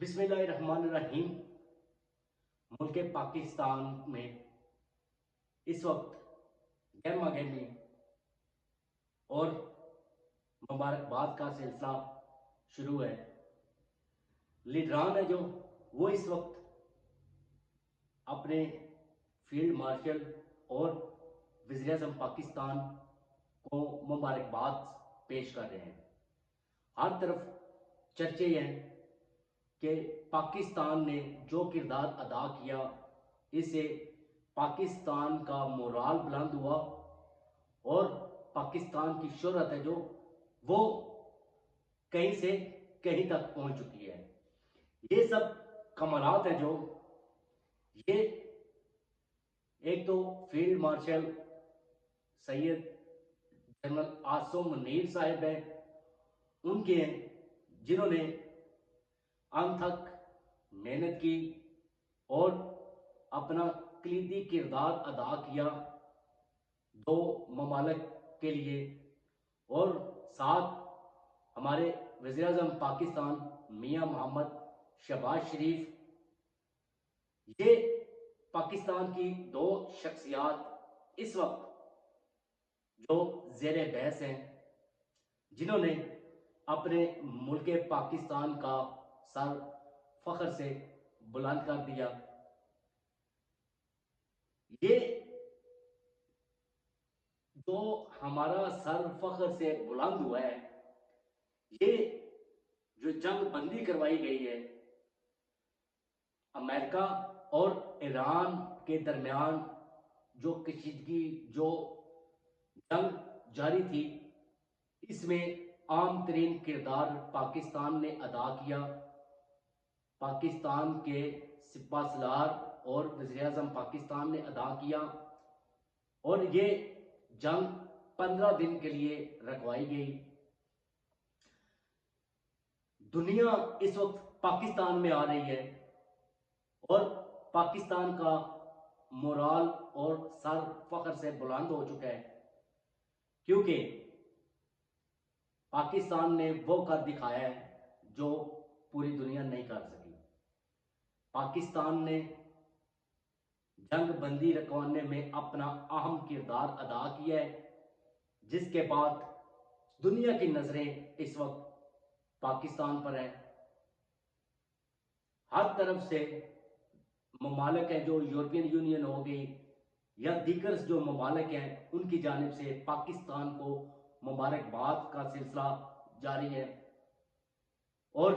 बिस्मिल्लाहिर्रहमानिर्रहीम। मुल्क पाकिस्तान में इस वक्त गहमा गहमी और मुबारकबाद का सिलसिला शुरू है। लीडरान है जो वो इस वक्त अपने फील्ड मार्शल और वज़ीर आज़म पाकिस्तान को मुबारकबाद पेश कर रहे हैं। हर तरफ चर्चे हैं कि पाकिस्तान ने जो किरदार अदा किया, इससे पाकिस्तान का मोराल बुलंद हुआ और पाकिस्तान की शोहरत है जो वो कहीं से कहीं तक पहुंच चुकी है। ये सब कमालात है जो ये एक तो field marshal Syed general Asim Munir साहब हैं, उनके हैं जिन्होंने अंत तक मेहनत की और अपना कलीदी किरदार अदा किया दो ममालिक के लिए। और साथ हमारे वज़ीर आज़म पाकिस्तान मियां मोहम्मद शहबाज शरीफ, ये पाकिस्तान की दो शख्सियात इस वक्त जो ज़ेर बहस हैं, जिन्होंने अपने मुल्क पाकिस्तान का सर फख्र से बुलंद कर दिया। ये जो हमारा सर फख्र से बुलंद हुआ है, ये जो जंग बंदी करवाई गई है अमेरिका और ईरान के दरमियान, जो कशीदगी जो जंग जारी थी, इसमें आम तरीन किरदार पाकिस्तान ने अदा किया। पाकिस्तान के सिपह सलार और वज़ीर आज़म पाकिस्तान ने अदा किया और ये जंग 15 दिन के लिए रखवाई गई। दुनिया इस वक्त पाकिस्तान में आ रही है और पाकिस्तान का मोराल और सर फख्र से बुलंद हो चुका है, क्योंकि पाकिस्तान ने वो कर दिखाया है जो पूरी दुनिया नहीं कर सकी। पाकिस्तान ने जंग बंदी रखवाने में अपना अहम किरदार अदा किया है, जिसके बाद दुनिया की नजरें इस वक्त पाकिस्तान पर है। हर तरफ से ममालिक हैं, जो यूरोपियन यूनियन हो गई या दीगर जो ममालिक हैं, उनकी जानिब से पाकिस्तान को मुबारकबाद का सिलसिला जारी है। और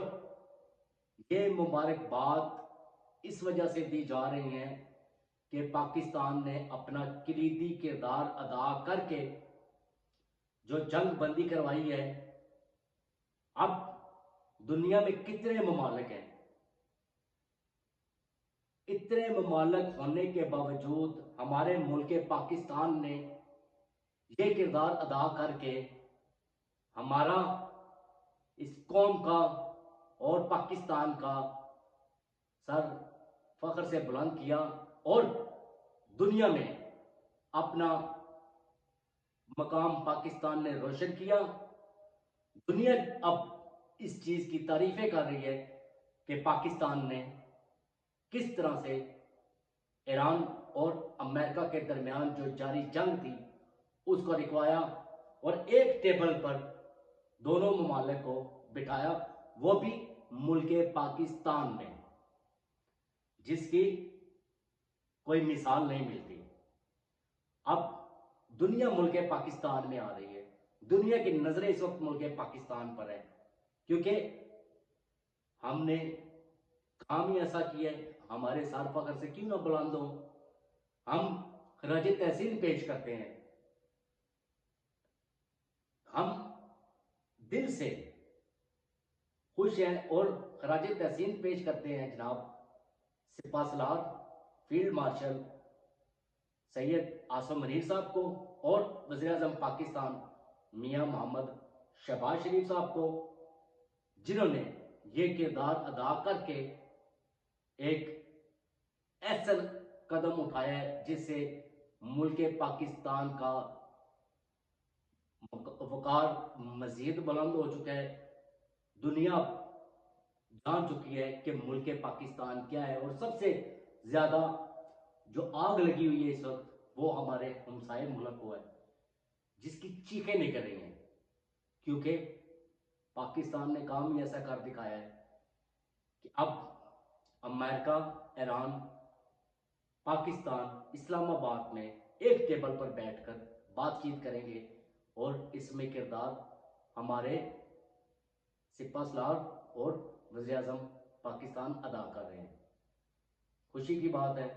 ये मुबारकबाद इस वजह से दी जा रही है कि पाकिस्तान ने अपना कलीदी किरदार अदा करके जो जंग बंदी करवाई है। अब दुनिया में कितने ममालिक हैं, इतने ममालिक होने के बावजूद हमारे मुल्क पाकिस्तान ने ये किरदार अदा करके हमारा इस कौम का और पाकिस्तान का सर फख्र से बुलंद किया और दुनिया में अपना मकाम पाकिस्तान ने रोशन किया। दुनिया अब इस चीज की तारीफें कर रही है कि पाकिस्तान ने किस तरह से ईरान और अमेरिका के दरमियान जो जारी जंग थी उसको रिकवाया और एक टेबल पर दोनों ममालिक को बिठाया, वो भी मुल्क पाकिस्तान में, जिसकी कोई मिसाल नहीं मिलती। अब दुनिया मुल्क पाकिस्तान में आ रही है, दुनिया की नजरें इस वक्त मुल्क पाकिस्तान पर है, क्योंकि हमने काम ही ऐसा किया है। हमारे सर फख्र से क्यों ना बुलंद हो, हम खराज तहसीन पेश करते हैं। हम दिल से खुश हैं और खराज तहसीन पेश करते हैं जनाब सिपह सलार फील्ड मार्शल सैयद आसिम मुनीर साहब को और वज़ीर आज़म पाकिस्तान मियां मोहम्मद शहबाज शरीफ साहब को, जिन्होंने ये किरदार अदा करके एक ऐसा कदम उठाया है जिससे मुल्क पाकिस्तान का वकार मजीद बुलंद हो चुका है। दुनिया जान चुकी है कि मुल्क पाकिस्तान क्या है, और सबसे ज़्यादा जो आग लगी हुई है इस वक्त वो हमारे हमसाये मुल्क को है, जिसकी चीखें निकल रही हैं, क्योंकि पाकिस्तान ने काम ही ऐसा कर दिखाया है कि अब अमेरिका, ईरान, पाकिस्तान, इस्लामाबाद में एक टेबल पर बैठकर बातचीत करेंगे, और इसमें किरदार हमारे सिपह सलार और वज़ीर आज़म पाकिस्तान अदा कर रहे हैं। खुशी की बात है,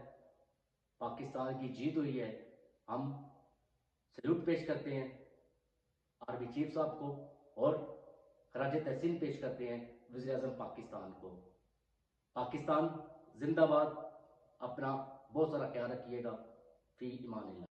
पाकिस्तान की जीत हुई है। हम सल्यूट पेश करते हैं आर्मी चीफ साहब को, और खराज तहसीन पेश करते हैं वज़ीर आज़म पाकिस्तान को। पाकिस्तान जिंदाबाद। अपना बहुत सारा ख्याल रखिएगा। फी ईमान अल्लाह।